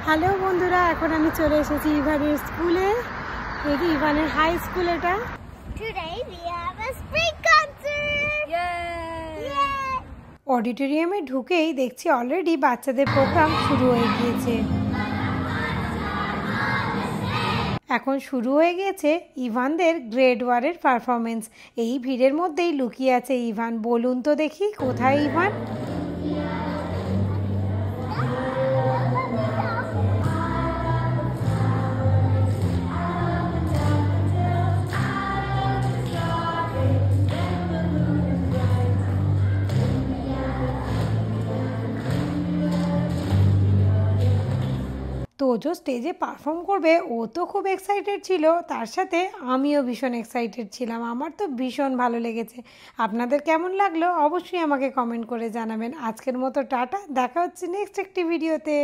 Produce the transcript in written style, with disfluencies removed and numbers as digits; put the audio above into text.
Hello বন্ধুরা, এখন আমি চলে এসেছি ইভানের স্কুলে। এটি ইভানের হাই স্কুল। এটা অডিটোরিয়ামে ঢুকেই দেখছি অলরেডি বাচ্চাদের প্রোগ্রাম শুরু হয়ে গিয়েছে। এখন শুরু হয়ে গেছে ইভানদের গ্রেড 1-এর পারফরমেন্স। এই ভিড়ের মধ্যেই লুকিয়ে আছে ইভান। বলুন তো দেখি, কোথায় ইভান? তোজো স্টেজে পারফর্ম করবে, ও তো খুব এক্সাইটেড ছিল, তার সাথে আমিও ভীষণ এক্সাইটেড ছিলাম। আমার তো ভীষণ ভালো লেগেছে। আপনাদের কেমন লাগলো অবশ্যই আমাকে কমেন্ট করে জানাবেন। আজকের মতো টাটা, দেখা হচ্ছে নেক্সট একটি ভিডিওতে।